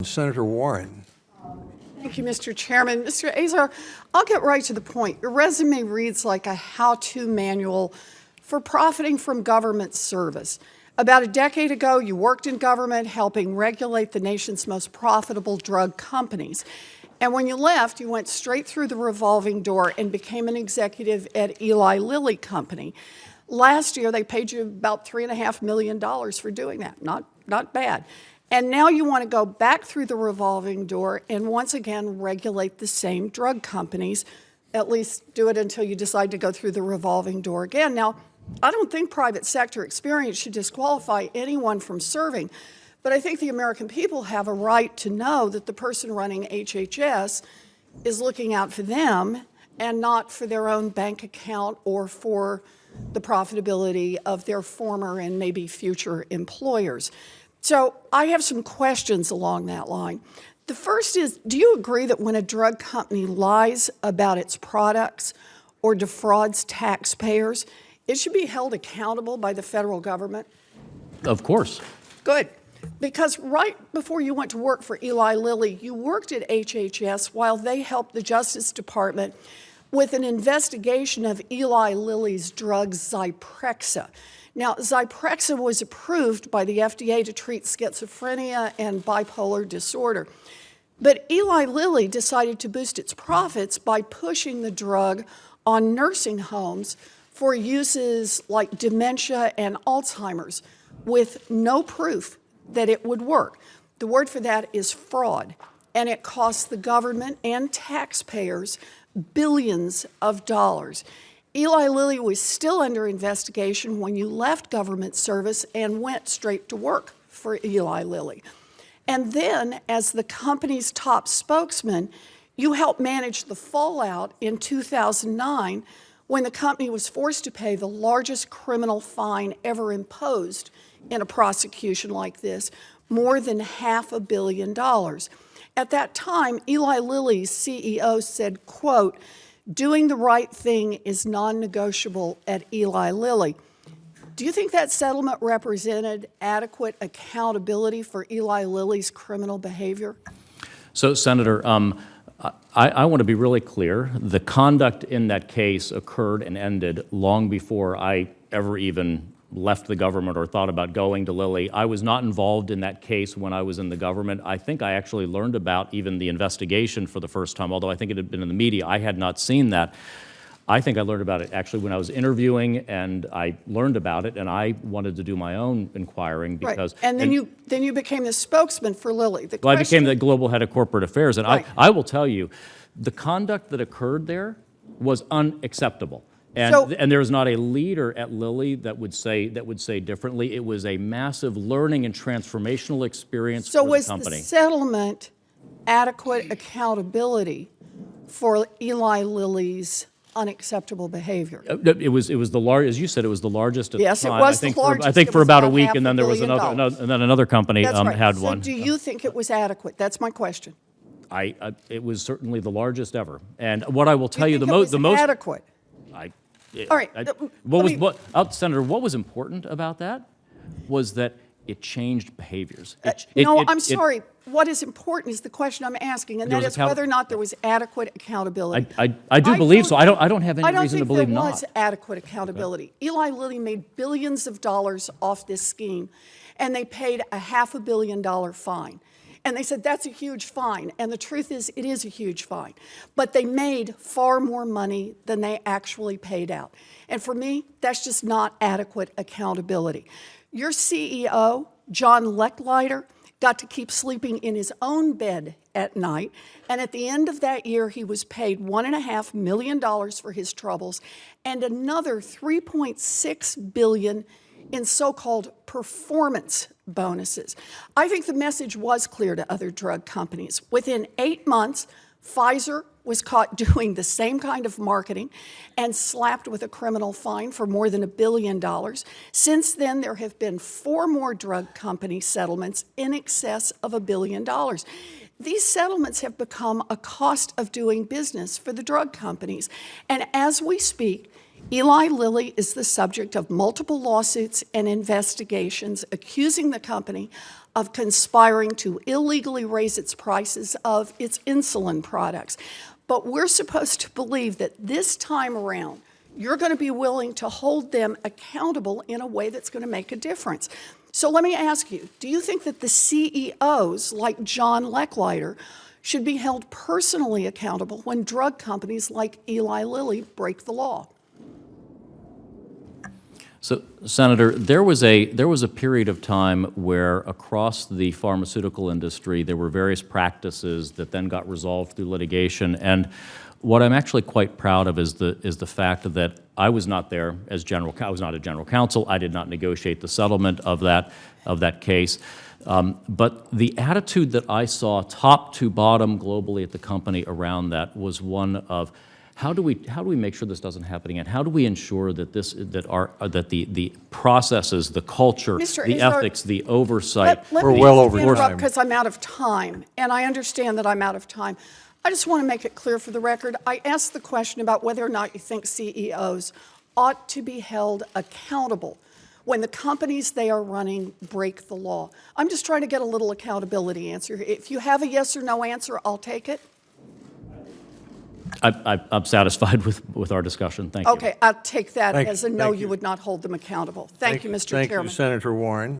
Senator Warren. Thank you, Mr. Chairman. Mr. Azar, I'll get right to the point. Your resume reads like a how-to manual for profiting from government service. About a decade ago, you worked in government helping regulate the nation's most profitable drug companies. And when you left, you went straight through the revolving door and became an executive at Eli Lilly Company. Last year, they paid you about $3.5 million for doing that. Not bad. And now you want to go back through the revolving door and once again regulate the same drug companies, at least do it until you decide to go through the revolving door again. Now, I don't think private sector experience should disqualify anyone from serving, but I think the American people have a right to know that the person running HHS is looking out for them and not for their own bank account or for the profitability of their former and maybe future employers. So I have some questions along that line. The first is, do you agree that when a drug company lies about its products or defrauds taxpayers, it should be held accountable by the federal government? Of course. Good. Because right before you went to work for Eli Lilly, you worked at HHS while they helped the Justice Department with an investigation of Eli Lilly's drug Zyprexa. Now, Zyprexa was approved by the FDA to treat schizophrenia and bipolar disorder. But Eli Lilly decided to boost its profits by pushing the drug on nursing homes for uses like dementia and Alzheimer's with no proof that it would work. The word for that is fraud, and it costs the government and taxpayers billions of dollars. Eli Lilly was still under investigation when you left government service and went straight to work for Eli Lilly. And then, as the company's top spokesman, you helped manage the fallout in 2009 when the company was forced to pay the largest criminal fine ever imposed in a prosecution like this, more than $500 million. At that time, Eli Lilly's CEO said, quote, "Doing the right thing is non-negotiable at Eli Lilly." Do you think that settlement represented adequate accountability for Eli Lilly's criminal behavior? So, Senator, I want to be really clear. The conduct in that case occurred and ended long before I ever even left the government or thought about going to Lilly. I was not involved in that case when I was in the government. I think I actually learned about even the investigation for the first time, although I think it had been in the media. I had not seen that. I think I learned about it actually when I was interviewing, and I learned about it, and I wanted to do my own inquiring because— Right. And then you became the spokesman for Lilly. Well, I became the global head of corporate affairs, and right. I will tell you, the conduct that occurred there was unacceptable. And there is not a leader at Lilly that would say differently. It was a massive learning and transformational experience for the company. So was the settlement adequate accountability for Eli Lilly's unacceptable behavior? It was the largest, as you said, it was the largest at the time. Yes, it was the largest. I think for about a week, and then there was another company That's right. had so one. Do you think it was adequate? That's my question. It was certainly the largest ever. And what I will tell you, the most adequate. All right. Senator, what was important about that was that it changed behaviors. I'm sorry. What is important is the question I'm asking, and that is whether or not there was adequate accountability. I do believe so. I don't have any reason to believe not. I don't think there was adequate accountability. Okay. Eli Lilly made billions of dollars off this scheme, and they paid a $500 million fine. And they said, that's a huge fine. And the truth is, it is a huge fine. But they made far more money than they actually paid out. And for me, that's just not adequate accountability. Your CEO, John Lechleiter, got to keep sleeping in his own bed at night. And at the end of that year, he was paid $1.5 million for his troubles and another $3.6 billion in so-called performance bonuses. I think the message was clear to other drug companies. Within 8 months, Pfizer was caught doing the same kind of marketing and slapped with a criminal fine for more than $1 billion. Since then, there have been 4 more drug company settlements in excess of $1 billion. These settlements have become a cost of doing business for the drug companies. And as we speak, Eli Lilly is the subject of multiple lawsuits and investigations accusing the company of conspiring to illegally raise its prices of its insulin products. But we're supposed to believe that this time around, you're going to be willing to hold them accountable in a way that's going to make a difference. So let me ask you, do you think that the CEOs, like John Lechleiter, should be held personally accountable when drug companies like Eli Lilly break the law? So, Senator, there was a period of time where across the pharmaceutical industry there were various practices that then got resolved through litigation. And what I'm actually quite proud of is the fact that I was not there as I was not a general counsel. I did not negotiate the settlement of that case. But the attitude that I saw top to bottom globally at the company around that was one of how do we make sure this doesn't happen again? How do we ensure that the processes, the culture, Mr. the Azar, ethics, the oversight? Let We're me well over interrupt time. because I'm out of time, and I understand that I'm out of time. I just want to make it clear for the record. I asked the question about whether or not you think CEOs ought to be held accountable when the companies they are running break the law. I'm just trying to get a little accountability answer. If you have a yes or no answer, I'll take it. I'm satisfied with our discussion. Thank you. Okay, I'll take that Thank as you. a no, Thank you you. would not hold them accountable. Thank you, Mr. Thank Chairman. you, Senator Warren.